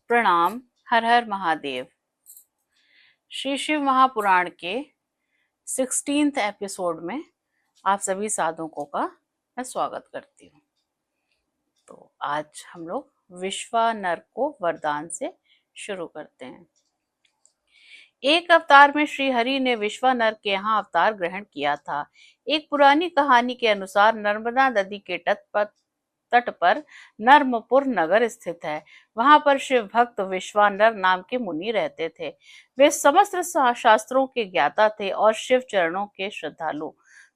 प्रणाम। हर हर महादेव। श्री शिव महापुराण के 16th episode में आप सभी साधकों का मैं स्वागत करती हूँ। तो आज हम लोग विश्वानर को वरदान से शुरू करते हैं। एक अवतार में श्री हरि ने विश्वानर के यहाँ अवतार ग्रहण किया था। एक पुरानी कहानी के अनुसार नर्मदा नदी के तट पर नर्मपुर नगर स्थित है। वहां पर शिव भक्त विश्वानर नाम के मुनि रहते थे। वे समस्त शास्त्रों के ज्ञाता थे और शिव चरणों के श्रद्धालु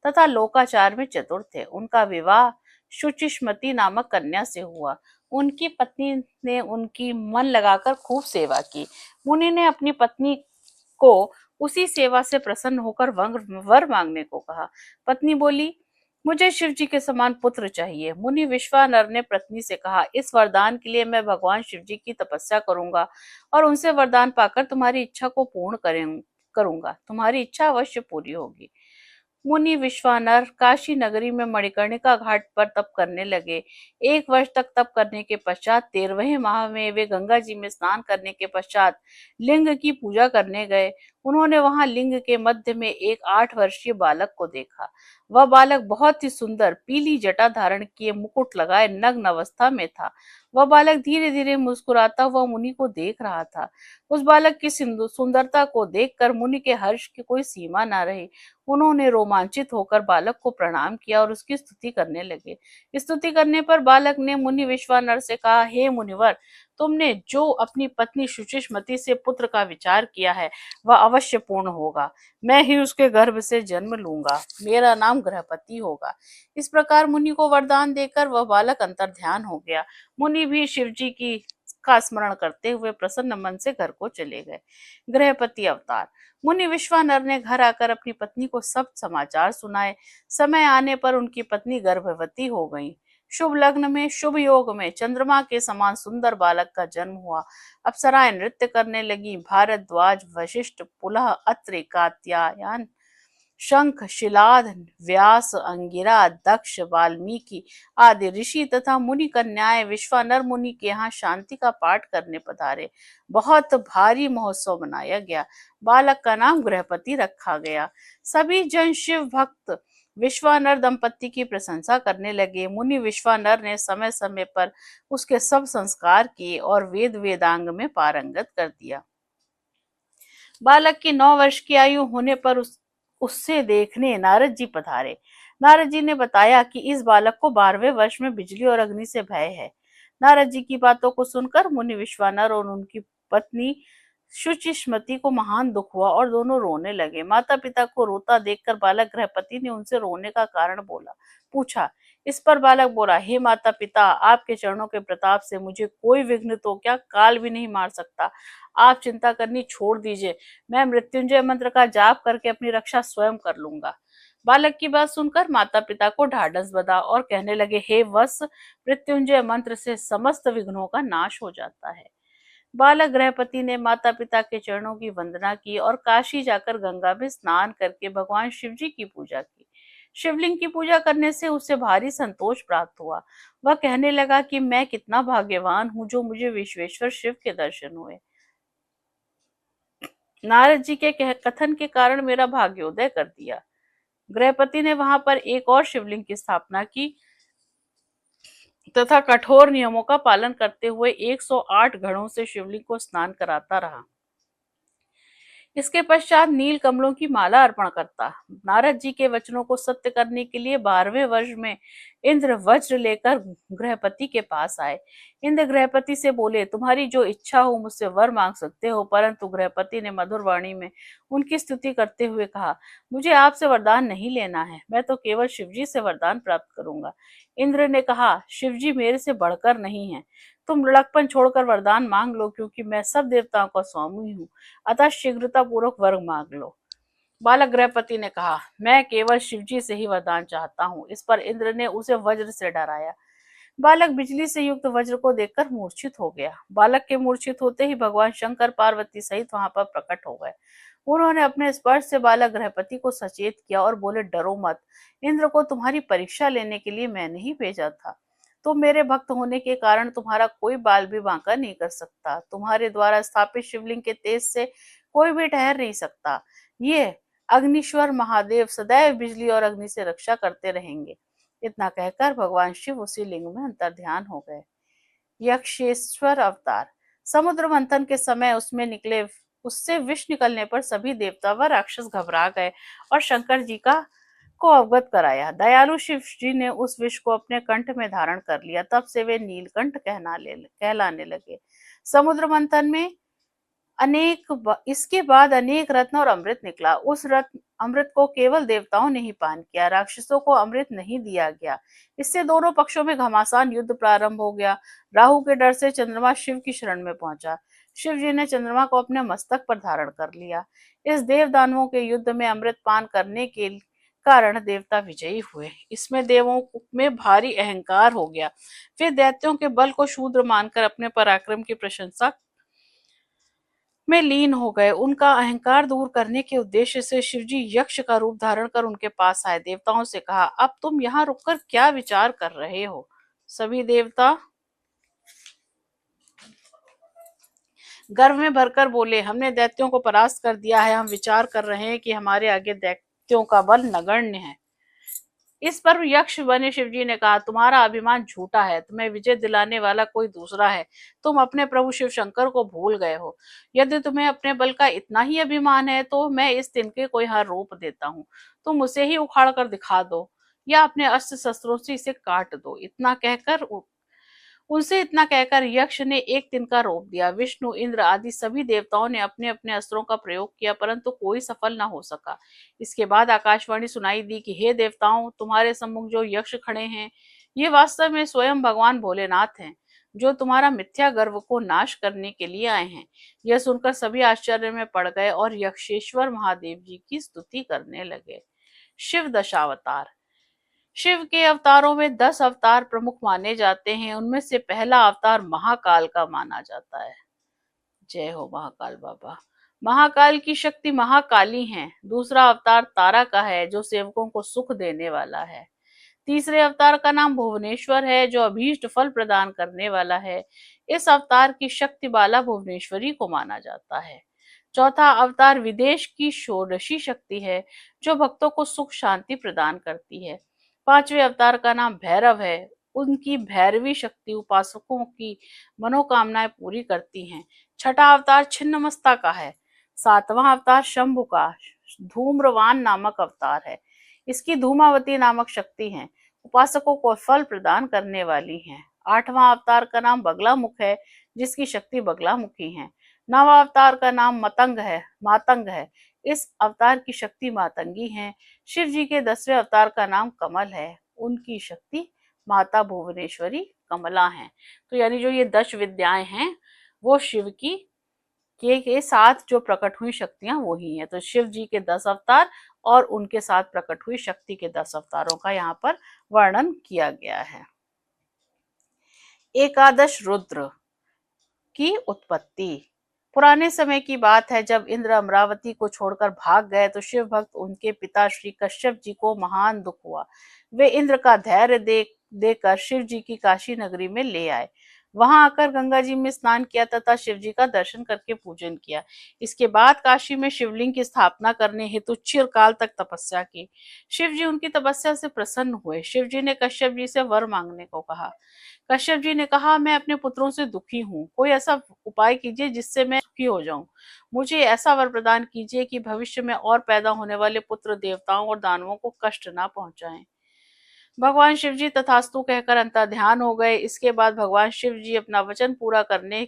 तथा लोकाचार में चतुर थे। उनका विवाह शुचिष्मति नामक कन्या से हुआ। उनकी पत्नी ने उनकी मन लगाकर खूब सेवा की। मुनि ने अपनी पत्नी को उसी सेवा से प्रसन्न होकर वर मांगने को कहा। पत्नी बोली, मुझे शिव जी के समान पुत्र चाहिए। मुनि विश्वानर ने पत्नी से कहा, इस वरदान के लिए मैं भगवान शिव जी की तपस्या करूंगा और उनसे वरदान पाकर तुम्हारी इच्छा को पूर्ण करूंगा। तुम्हारी इच्छा अवश्य पूरी होगी। मुनि विश्वानर काशी नगरी में मणिकर्णिका घाट पर तप करने लगे। 1 वर्ष तक तप करने के पश्चात 13वें माह में वे गंगा जी में स्नान करने के पश्चात लिंग की पूजा करने गए। उन्होंने वहां लिंग के मध्य में एक 8 वर्षीय बालक को देखा। वह बालक बहुत ही सुंदर पीली जटा धारण किए मुकुट लगाए नग्न अवस्था में था। वह बालक धीरे धीरे मुस्कुराता हुआ मुनि को देख रहा था। उस बालक की सुंदरता को देखकर मुनि के हर्ष की कोई सीमा न रही। उन्होंने रोमांचित होकर बालक को प्रणाम किया और उसकी स्तुति करने लगे। स्तुति करने पर बालक ने मुनि विश्वानर से कहा, हे मुनिवर, तुमने जो अपनी पत्नी शुचिष्मति से पुत्र का विचार किया है वह अवश्य पूर्ण होगा। मैं ही उसके गर्भ से जन्म लूंगा। मेरा नाम गृहपति होगा। इस प्रकार मुनि को वरदान देकर वह बालक अंतर्ध्यान हो गया। मुनि भी शिव जी की का स्मरण करते हुए प्रसन्न मन से घर को चले गए। गृहपति अवतार। मुनि विश्वानर ने घर आकर अपनी पत्नी को सब समाचार सुनाए। समय आने पर उनकी पत्नी गर्भवती हो गई। शुभ लग्न में शुभ योग में चंद्रमा के समान सुंदर बालक का जन्म हुआ। अप्सराएं नृत्य करने लगी। भारद्वाज, वशिष्ठ, पुलह, अत्रि, कात्यायन, शंख, शिलाद, व्यास, अंगिरा, दक्ष, वाल्मीकि आदि ऋषि तथा मुनि कन्याएं विश्वानर मुनि के यहाँ शांति का पाठ करने पधारे। बहुत भारी महोत्सव मनाया गया। बालक का नाम गृहपति रखा गया। सभी जन शिव भक्त विश्वानर दंपति की प्रशंसा करने लगे। मुनि विश्वानर ने समय समय पर उसके सब संस्कार किए और वेद वेदांग में पारंगत कर दिया। बालक की 9 वर्ष की आयु होने पर उससे देखने नारद जी पधारे। नारद जी ने बताया कि इस बालक को 12वें वर्ष में बिजली और अग्नि से भय है। नारद जी की बातों को सुनकर मुनि विश्वानर और उनकी पत्नी शुचिष्मति को महान दुख हुआ और दोनों रोने लगे। माता पिता को रोता देखकर बालक गृहपति ने उनसे रोने का कारण पूछा। इस पर बालक बोला, हे माता पिता, आपके चरणों के प्रताप से मुझे कोई विघ्न तो क्या काल भी नहीं मार सकता। आप चिंता करनी छोड़ दीजिए। मैं मृत्युंजय मंत्र का जाप करके अपनी रक्षा स्वयं कर लूंगा। बालक की बात सुनकर माता पिता को ढाढ़स बंधा और कहने लगे, हे वत्स, मृत्युंजय मंत्र से समस्त विघ्नों का नाश हो जाता है। बालक गृहपति ने माता पिता के चरणों की वंदना की और काशी जाकर गंगा में स्नान करके भगवान शिव जी की पूजा की। शिवलिंग की पूजा करने से उसे भारी संतोष प्राप्त हुआ। वह कहने लगा कि मैं कितना भाग्यवान हूँ जो मुझे विश्वेश्वर शिव के दर्शन हुए। नारद जी के कथन के कारण मेरा भाग्योदय कर दिया। गृहपति ने वहां पर एक और शिवलिंग की स्थापना की तथा कठोर नियमों का पालन करते हुए 108 घड़ों से शिवलिंग को स्नान कराता रहा। इसके पश्चात नील कमलों की माला अर्पण करता। नारद जी के वचनों को सत्य करने के लिए 12वें वर्ष में इंद्र वज्र लेकर गृहपति के पास आए। इंद्र गृहपति से बोले, तुम्हारी जो इच्छा हो मुझसे वर मांग सकते हो। परंतु गृहपति ने मधुर वाणी में उनकी स्तुति करते हुए कहा, मुझे आपसे वरदान नहीं लेना है, मैं तो केवल शिवजी से वरदान प्राप्त करूंगा। इंद्र ने कहा, शिवजी मेरे से बढ़कर नहीं है। तुम लड़कपन छोड़कर वरदान मांग लो, क्योंकि मैं सब देवताओं का स्वामी हूँ। अतः शीघ्रता पूर्वक वर मांग लो। बालक गृहपति ने कहा, मैं केवल शिवजी से ही वरदान चाहता हूँ। इस पर इंद्र ने उसे वज्र से डराया। बालक बिजली से युक्त वज्र को देखकर मूर्छित हो गया। बालक के मूर्छित होते ही भगवान शंकर पार्वती सहित वहां पर प्रकट हो गए। उन्होंने अपने स्पर्श से बालक गृहपति को सचेत किया और बोले, डरो मत, इंद्र को तुम्हारी परीक्षा लेने के लिए मैंने ही भेजा था। तुम मेरे भक्त होने के कारण तुम्हारा कोई बाल भी बांका नहीं कर सकता। तुम्हारे द्वारा स्थापित शिवलिंग के तेज से कोई भी ठहर नहीं सकता। ये अग्निश्वर महादेव सदैव बिजली और अग्नि से रक्षा करते रहेंगे। इतना कहकर भगवान शिव उसी लिंग में अंतर्ध्यान हो गए। यक्षेश्वर अवतार। समुद्र मंथन के समय उससे विष निकलने पर सभी देवता व राक्षस घबरा गए और शंकर जी को अवगत कराया। दयालु शिव जी ने उस विष को अपने कंठ में धारण कर लिया। तब से वे नीलकंठ कहलाने लगे। समुद्र मंथन में इसके बाद अनेक रत्न और अमृत निकला। उस रत्न अमृत को केवल देवताओं ने ही पान किया, राक्षसों को अमृत नहीं दिया गया। इससे दोनों पक्षों में घमासान युद्ध प्रारंभ हो गया। राहु के डर से चंद्रमा शिव की शरण में पहुंचा। शिव जी ने चंद्रमा को अपने मस्तक पर धारण कर लिया। इस देव दानवों के युद्ध में अमृत पान करने के कारण देवता विजयी हुए। इसमें देवों में भारी अहंकार हो गया। वे दैत्यों के बल को शूद्र मानकर अपने पराक्रम की प्रशंसा में लीन हो गए। उनका अहंकार दूर करने के उद्देश्य से शिवजी यक्ष का रूप धारण कर उनके पास आए। देवताओं से कहा, अब तुम यहाँ रुककर क्या विचार कर रहे हो? सभी देवता गर्व में भरकर बोले, हमने दैत्यों को परास्त कर दिया है। हम विचार कर रहे हैं कि हमारे आगे दैत्यों का बल नगण्य है। इस पर यक्ष बने शिवजी ने कहा, तुम्हारा अभिमान झूठा है। तुम्हें विजय दिलाने वाला कोई दूसरा है। तुम अपने प्रभु शिव शंकर को भूल गए हो। यदि तुम्हें अपने बल का इतना ही अभिमान है तो मैं इस तिनके को यहाँ रोप देता हूँ। तुम उसे ही उखाड़ कर दिखा दो या अपने अस्त्र शस्त्रों से इसे काट दो। उनसे इतना कहकर यक्ष ने एक तिनका रोक दिया। विष्णु, इंद्र आदि सभी देवताओं ने अपने अपने अस्त्रों का प्रयोग किया, परंतु कोई सफल न हो सका। इसके बाद आकाशवाणी सुनाई दी कि हे देवताओं, तुम्हारे सम्मुख जो यक्ष खड़े हैं, ये वास्तव में स्वयं भगवान भोलेनाथ हैं, जो तुम्हारा मिथ्या गर्व को नाश करने के लिए आए हैं। यह सुनकर सभी आश्चर्य में पड़ गए और यक्षेश्वर महादेव जी की स्तुति करने लगे। शिव दशावतार। शिव के अवतारों में 10 अवतार प्रमुख माने जाते हैं। उनमें से पहला अवतार महाकाल का माना जाता है। जय हो महाकाल बाबा। महाकाल की शक्ति महाकाली है। दूसरा अवतार तारा का है, जो सेवकों को सुख देने वाला है। तीसरे अवतार का नाम भुवनेश्वर है, जो अभीष्ट फल प्रदान करने वाला है। इस अवतार की शक्ति बाला भुवनेश्वरी को माना जाता है। चौथा अवतार विदेश की षोडशी शक्ति है, जो भक्तों को सुख शांति प्रदान करती है। पांचवें अवतार का नाम भैरव है। उनकी भैरवी शक्ति उपासकों की मनोकामनाएं पूरी करती हैं। छठा अवतार छिन्नमस्ता का है। सातवां अवतार शंभु का धूम्रवान नामक अवतार है। इसकी धूमावती नामक शक्ति है, उपासकों को फल प्रदान करने वाली है। आठवां अवतार का नाम बगलामुख है, जिसकी शक्ति बगलामुखी है। नवा अवतार का नाम मातंग है। इस अवतार की शक्ति मातंगी है। शिव जी के 10वें अवतार का नाम कमल है। उनकी शक्ति माता भुवनेश्वरी कमला है। तो यानी जो ये 10 विद्याएं हैं वो शिव की के साथ जो प्रकट हुई शक्तियां वही हैं। तो शिव जी के 10 अवतार और उनके साथ प्रकट हुई शक्ति के 10 अवतारों का यहाँ पर वर्णन किया गया है। एकादश रुद्र की उत्पत्ति। पुराने समय की बात है, जब इंद्र अमरावती को छोड़कर भाग गए तो शिव भक्त उनके पिता श्री कश्यप जी को महान दुख हुआ। वे इंद्र का धैर्य देकर शिव जी की काशी नगरी में ले आए। वहां आकर गंगा जी में स्नान किया तथा शिव जी का दर्शन करके पूजन किया। इसके बाद काशी में शिवलिंग की स्थापना करने हेतु चिरकाल तक तपस्या की। शिव जी उनकी तपस्या से प्रसन्न हुए। शिव जी ने कश्यप जी से वर मांगने को कहा। कश्यप जी ने कहा, मैं अपने पुत्रों से दुखी हूँ। कोई ऐसा उपाय कीजिए जिससे मैं सुखी हो जाऊं। मुझे ऐसा वर प्रदान कीजिए कि भविष्य में और पैदा होने वाले पुत्र देवताओं और दानवों को कष्ट ना पहुंचाएं। भगवान शिव जी तथास्तु कहकर अंतर्ध्यान हो गए। इसके बाद भगवान शिव जी अपना वचन पूरा करने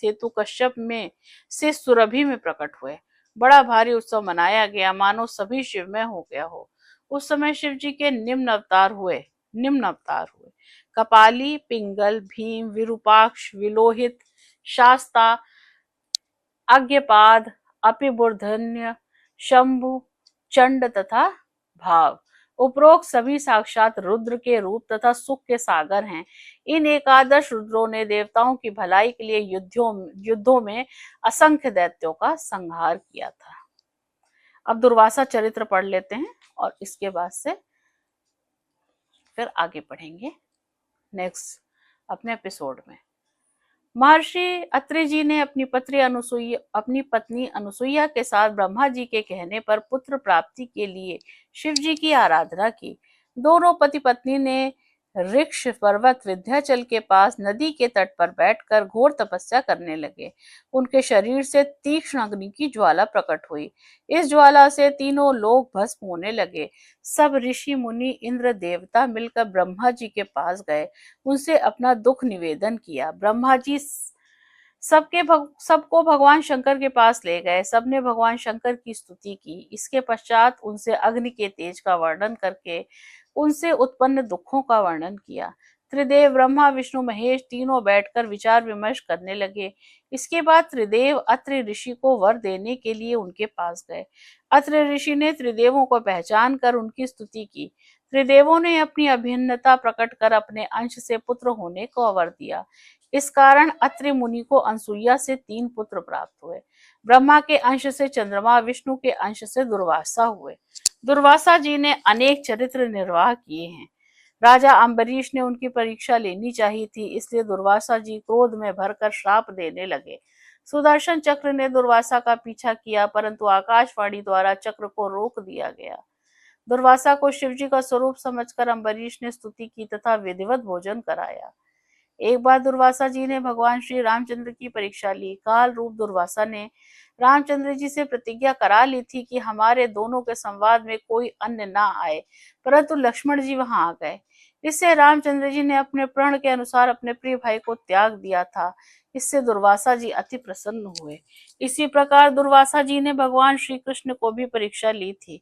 हेतु कश्यप में से सुरभि में प्रकट हुए। बड़ा भारी उत्सव मनाया गया, मानो सभी शिवमय हो गया हो। उस समय शिव जी के निम्न अवतार हुए। कपाली, पिंगल, भीम, विरूपाक्ष, विलोहित, शास्ता, अज्ञपाद, अपिबुर्धन्य, शंभु, चंड तथा भाव। उपरोक्त सभी साक्षात रुद्र के रूप तथा सुख के सागर हैं। इन एकादश रुद्रों ने देवताओं की भलाई के लिए युद्धों में असंख्य दैत्यों का संहार किया था। अब दुर्वासा चरित्र पढ़ लेते हैं और इसके बाद से फिर आगे पढ़ेंगे नेक्स्ट अपने एपिसोड में। महर्षि अत्रि जी ने अपनी पत्नी अनुसुईया के साथ ब्रह्मा जी के कहने पर पुत्र प्राप्ति के लिए शिव जी की आराधना की। दोनों पति पत्नी ने ऋक्ष पर्वत विंध्याचल के पास नदी के तट पर बैठकर घोर तपस्या करने लगे। उनके शरीर से तीक्ष्ण अग्नि की ज्वाला प्रकट हुई। इस ज्वाला से तीनों लोग भस्म होने लगे। सब ऋषि मुनि इंद्र देवता मिलकर ब्रह्मा जी के पास गए, उनसे अपना दुख निवेदन किया। ब्रह्मा जी सबको भगवान शंकर के पास ले गए। सबने भगवान शंकर की स्तुति की। इसके पश्चात उनसे अग्नि के तेज का वर्णन करके उनसे उत्पन्न दुखों का वर्णन किया। त्रिदेव ब्रह्मा विष्णु महेश तीनों बैठकर विचार विमर्श करने लगे। इसके बाद त्रिदेव अत्रि ऋषि को वर देने के लिए उनके पास गए। अत्रि ऋषि ने त्रिदेवों को पहचान कर उनकी स्तुति की। त्रिदेवों ने अपनी अभिन्नता प्रकट कर अपने अंश से पुत्र होने को वर दिया। इस कारण अत्रि मुनि को अनसुईया से 3 पुत्र प्राप्त हुए। ब्रह्मा के अंश से चंद्रमा, विष्णु के अंश से दुर्वासा हुए। दुर्वासा जी ने अनेक चरित्र निर्वाह किए हैं। राजा अम्बरीश ने उनकी परीक्षा लेनी चाहिए थी, इसलिए दुर्वासा जी क्रोध में भरकर श्राप देने लगे। सुदर्शन चक्र ने दुर्वासा का पीछा किया, परंतु आकाशवाणी द्वारा चक्र को रोक दिया गया। दुर्वासा को शिवजी का स्वरूप समझकर अम्बरीश ने स्तुति की तथा विधिवत भोजन कराया। एक बार दुर्वासा जी ने भगवान श्री रामचंद्र की परीक्षा ली। काल रूप दुर्वासा ने रामचंद्र जी से प्रतिज्ञा करा ली थी कि हमारे दोनों के संवाद में कोई अन्य ना आए, परंतु लक्ष्मण जी वहां आ गए। इससे रामचंद्र जी ने अपने प्रण के अनुसार अपने प्रिय भाई को त्याग दिया था। इससे दुर्वासा जी अति प्रसन्न हुए। इसी प्रकार दुर्वासा जी ने भगवान श्री कृष्ण को भी परीक्षा ली थी।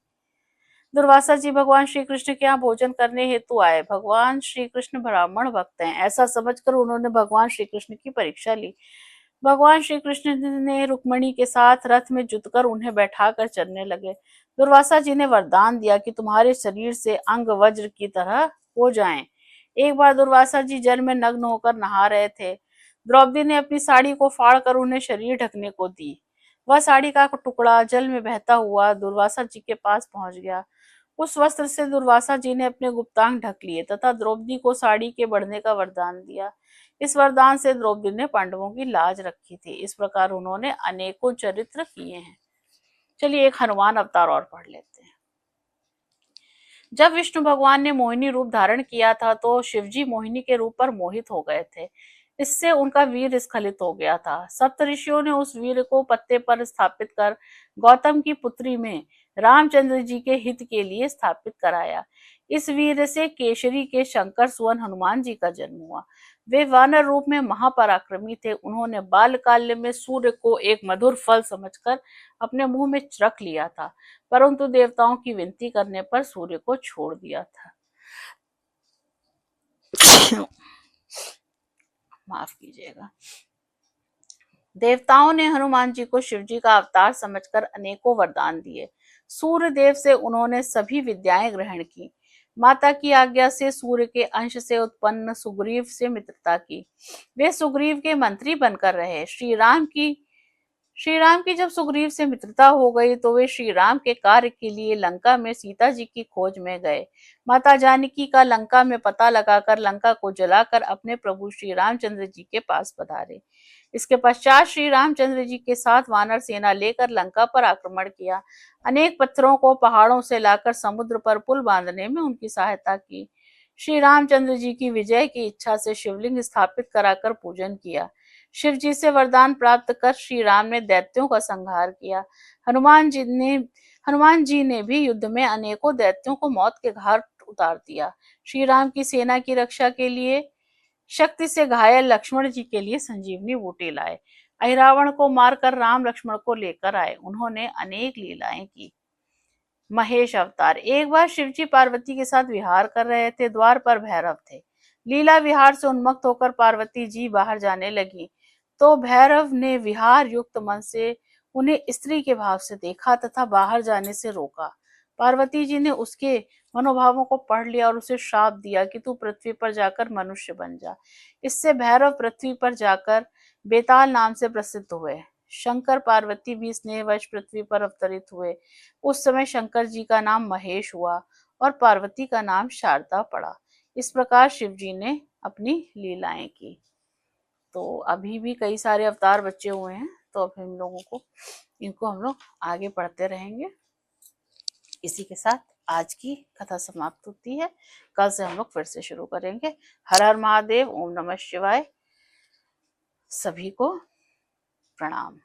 दुर्वासा जी भगवान श्री कृष्ण के यहाँ भोजन करने हेतु आए। भगवान श्री कृष्ण ब्राह्मण भक्त हैं, ऐसा समझकर उन्होंने भगवान श्री कृष्ण की परीक्षा ली। भगवान श्री कृष्ण ने रुक्मणी के साथ रथ में जुतकर उन्हें बैठाकर चलने लगे। दुर्वासा जी ने वरदान दिया कि तुम्हारे शरीर से अंग वज्र की तरह हो जाएं। एक बार दुर्वासा जी जल में नग्न होकर नहा रहे थे। द्रौपदी ने अपनी साड़ी को फाड़कर उन्हें शरीर ढकने को दी। वह साड़ी का टुकड़ा जल में बहता हुआ दुर्वासा जी के पास पहुंच गया। उस वस्त्र से दुर्वासा जी ने अपने गुप्तांग ढक लिए तथा द्रौपदी को साड़ी के बढ़ने का वरदान दिया। इस वरदान से द्रौपदी ने पांडवों की लाज रखी थी। इस प्रकार उन्होंने अनेकों चरित्र किए हैं। चलिए एक हनुमान अवतार और पढ़ लेते हैं। जब विष्णु भगवान ने मोहिनी रूप धारण किया था तो शिवजी मोहिनी के रूप पर मोहित हो गए थे। इससे उनका वीर स्खलित हो गया था। सप्तऋषियों ने उस वीर को पत्ते पर स्थापित कर गौतम की पुत्री में रामचंद्र जी के हित के लिए स्थापित कराया। इस वीर से केशरी के शंकर सुवन हनुमान जी का जन्म हुआ। वे वानर रूप में महापराक्रमी थे। उन्होंने बालकाल्य में सूर्य को एक मधुर फल समझकर अपने मुंह में रख लिया था, परंतु देवताओं की विनती करने पर सूर्य को छोड़ दिया था। माफ कीजिएगा। देवताओं ने हनुमान जी को शिवजी का अवतार समझकर अनेकों वरदान दिए। सूर्य देव से उन्होंने सभी विद्याएं ग्रहण की। माता की आज्ञा से सूर्य के अंश से उत्पन्न सुग्रीव से मित्रता की। वे सुग्रीव के मंत्री बनकर रहे। श्री राम की जब सुग्रीव से मित्रता हो गई तो वे श्री राम के कार्य के लिए लंका में सीता जी की खोज में गए। माता जानकी का लंका में पता लगाकर लंका को जलाकर अपने प्रभु श्री रामचंद्र जी के पास पधारे। इसके पश्चात श्री रामचंद्र जी के साथ वानर सेना लेकर लंका पर आक्रमण किया। अनेक पत्थरों को पहाड़ों से लाकर समुद्र पर पुल बांधने में उनकी सहायता की। श्री रामचंद्र जी की विजय की इच्छा से शिवलिंग स्थापित कराकर पूजन किया। शिव जी से वरदान प्राप्त कर श्री राम ने दैत्यों का संहार किया। हनुमान जी ने भी युद्ध में अनेकों दैत्यों को मौत के घाट उतार दिया। श्री राम की सेना की रक्षा के लिए शक्ति से घायल लक्ष्मण जी के लिए संजीवनी बूटी लाए। अहिरावण को मारकर राम लक्ष्मण को लेकर आए। उन्होंने अनेक लीलाएं की। महेश अवतार। एक बार शिवजी पार्वती के साथ विहार कर रहे थे। द्वार पर भैरव थे। लीला विहार से उन्मत्त होकर पार्वती जी बाहर जाने लगी तो भैरव ने विहार युक्त मन से उन्हें स्त्री के भाव से देखा तथा बाहर जाने से रोका। पार्वती जी ने उसके मनोभावों को पढ़ लिया और उसे श्राप दिया कि तू पृथ्वी पर जाकर मनुष्य बन जा। इससे भैरव पृथ्वी पर जाकर बेताल नाम से प्रसिद्ध हुए। शंकर पार्वती भी स्नेहवश पृथ्वी पर अवतरित हुए। उस समय शंकर जी का नाम महेश हुआ और पार्वती का नाम शारदा पड़ा। इस प्रकार शिव जी ने अपनी लीलाएं की। तो अभी भी कई सारे अवतार बचे हुए हैं, तो अब हम लोगों को इनको हम लोग आगे पढ़ते रहेंगे। इसी के साथ आज की कथा समाप्त होती है। कल से हम लोग फिर से शुरू करेंगे। हर हर महादेव, ओम नमः शिवाय। सभी को प्रणाम।